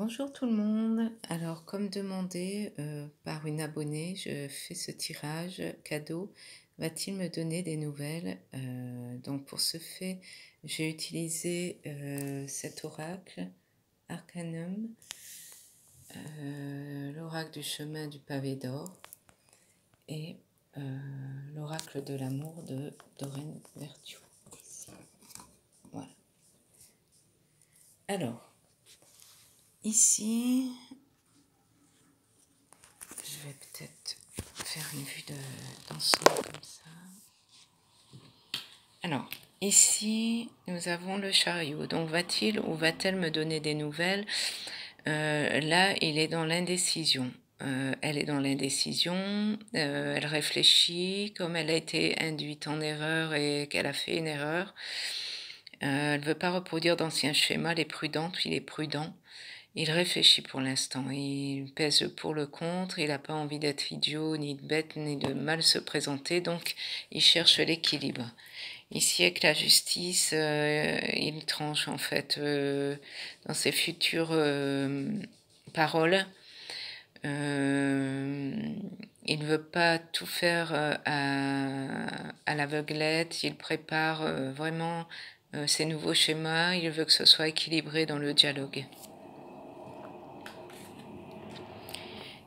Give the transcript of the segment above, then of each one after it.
Bonjour tout le monde. Alors, comme demandé par une abonnée, je fais ce tirage cadeau. Va-t-il me donner des nouvelles? Donc, pour ce fait, j'ai utilisé cet oracle, Arcanum, l'oracle du chemin du pavé d'or et l'oracle de l'amour de Doreen Virtue. Ici. Voilà. Alors, ici, je vais peut-être faire une vue d'ensemble comme ça. Alors, ici, nous avons le chariot. Donc, va-t-il ou va-t-elle me donner des nouvelles? Là, il est dans l'indécision. Elle est dans l'indécision, elle réfléchit, comme elle a été induite en erreur et qu'elle a fait une erreur. Elle ne veut pas reproduire d'anciens schémas, elle est prudente, il est prudent. Il réfléchit pour l'instant, il pèse le pour le contre, il n'a pas envie d'être idiot, ni de bête, ni de mal se présenter, donc il cherche l'équilibre. Ici, avec la justice, il tranche en fait dans ses futures paroles. Il ne veut pas tout faire à l'aveuglette, il prépare vraiment ses nouveaux schémas, il veut que ce soit équilibré dans le dialogue.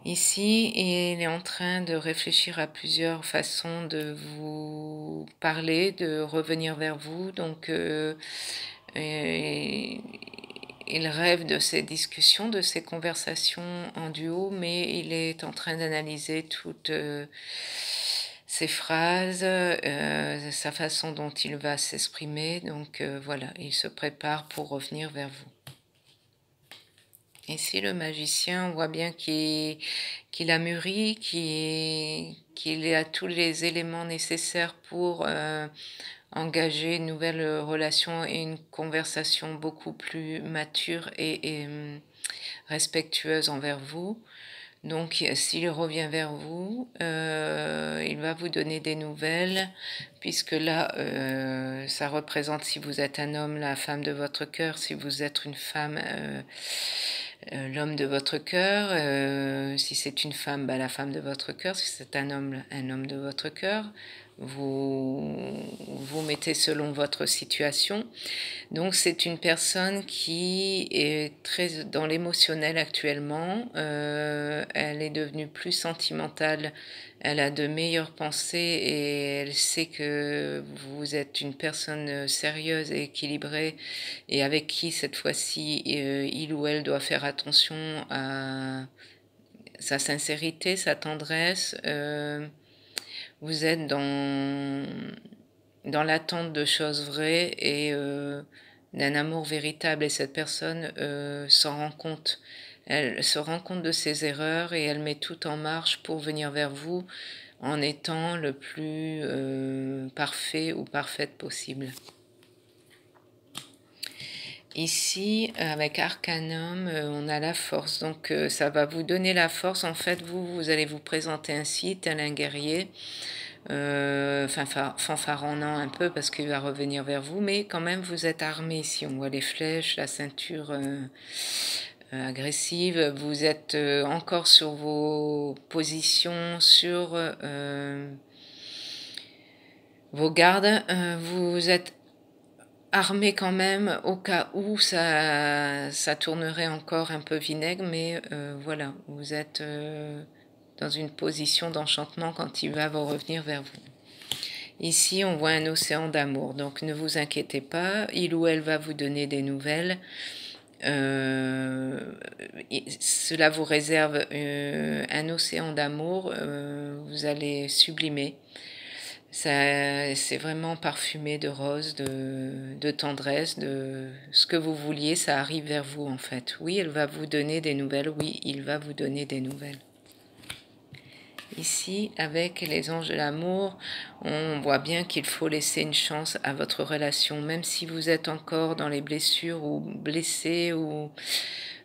Ici, il est en train de réfléchir à plusieurs façons de vous parler, de revenir vers vous. Donc, il rêve de ces discussions, de ces conversations en duo, mais il est en train d'analyser toutes ses phrases, sa façon dont il va s'exprimer. Donc, voilà, il se prépare pour revenir vers vous. Ici, le magicien, on voit bien qu'il a mûri, qu'il a tous les éléments nécessaires pour engager une nouvelle relation et une conversation beaucoup plus mature et respectueuse envers vous. Donc, s'il revient vers vous, il va vous donner des nouvelles, puisque là, ça représente, si vous êtes un homme, la femme de votre cœur, si vous êtes une femme, l'homme de votre cœur, si c'est une femme, bah, la femme de votre cœur, si c'est un homme de votre cœur. Vous mettez selon votre situation. Donc c'est une personne qui est très dans l'émotionnel actuellement. Elle est devenue plus sentimentale. Elle a de meilleures pensées et elle sait que vous êtes une personne sérieuse et équilibrée et avec qui cette fois-ci il ou elle doit faire attention à sa sincérité, sa tendresse. Vous êtes dans l'attente de choses vraies et d'un amour véritable et cette personne s'en rend compte. Elle se rend compte de ses erreurs et elle met tout en marche pour venir vers vous en étant le plus parfait ou parfaite possible. Ici, avec Arcanum, on a la force. Donc, ça va vous donner la force. En fait, vous allez vous présenter ainsi, tel un guerrier. Fanfaronnant un peu parce qu'il va revenir vers vous, mais quand même vous êtes armé ici. On voit les flèches, la ceinture agressive. Vous êtes encore sur vos positions, sur vos gardes. Vous êtes armé quand même au cas où ça tournerait encore un peu vinaigre, mais voilà, vous êtes dans une position d'enchantement quand il va vous revenir vers vous. Ici, on voit un océan d'amour, donc ne vous inquiétez pas, il ou elle va vous donner des nouvelles. Cela vous réserve un océan d'amour, vous allez sublimer. C'est vraiment parfumé de rose, de tendresse, de ce que vous vouliez, ça arrive vers vous en fait. Oui, elle va vous donner des nouvelles, oui, il va vous donner des nouvelles. Ici, avec les anges de l'amour, on voit bien qu'il faut laisser une chance à votre relation, même si vous êtes encore dans les blessures ou blessé ou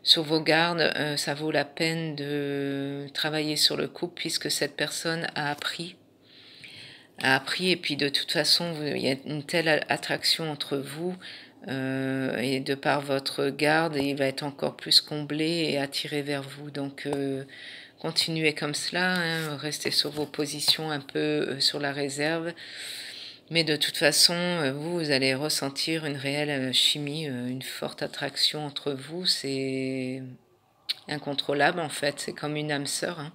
sur vos gardes, ça vaut la peine de travailler sur le couple puisque cette personne a appris et puis de toute façon, il y a une telle attraction entre vous et de par votre garde, il va être encore plus comblé et attiré vers vous. Donc, continuez comme cela, hein, restez sur vos positions un peu sur la réserve. Mais de toute façon, vous allez ressentir une réelle chimie, une forte attraction entre vous. C'est incontrôlable en fait, c'est comme une âme sœur, hein.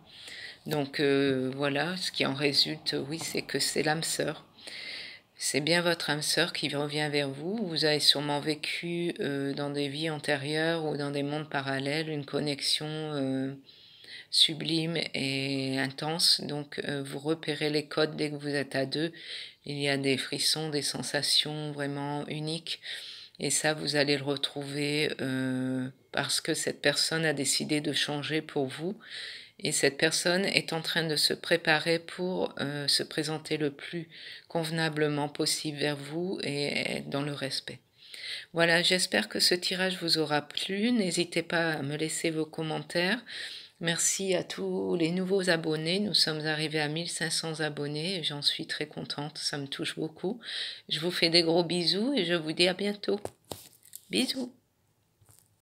Donc voilà, ce qui en résulte, oui, c'est que c'est l'âme sœur. C'est bien votre âme sœur qui revient vers vous. Vous avez sûrement vécu dans des vies antérieures ou dans des mondes parallèles une connexion sublime et intense. Donc vous repérez les codes dès que vous êtes à deux. Il y a des frissons, des sensations vraiment uniques. Et ça, vous allez le retrouver parce que cette personne a décidé de changer pour vous. Et cette personne est en train de se préparer pour se présenter le plus convenablement possible vers vous et dans le respect. Voilà, j'espère que ce tirage vous aura plu. N'hésitez pas à me laisser vos commentaires. Merci à tous les nouveaux abonnés. Nous sommes arrivés à 1500 abonnés et j'en suis très contente. Ça me touche beaucoup. Je vous fais des gros bisous et je vous dis à bientôt. Bisous.